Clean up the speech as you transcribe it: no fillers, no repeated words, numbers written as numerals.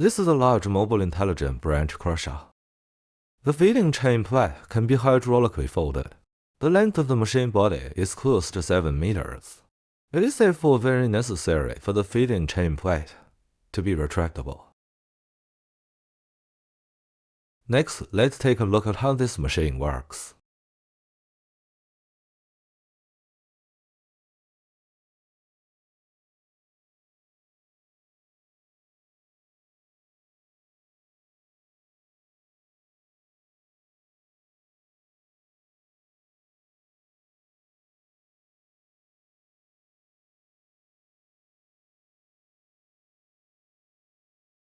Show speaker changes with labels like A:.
A: This is a large mobile intelligent branch crusher. The feeding chain plate can be hydraulically folded. The length of the machine body is close to 7 meters. It is therefore very necessary for the feeding chain plate to be retractable. Next, let's take a look at how this machine works.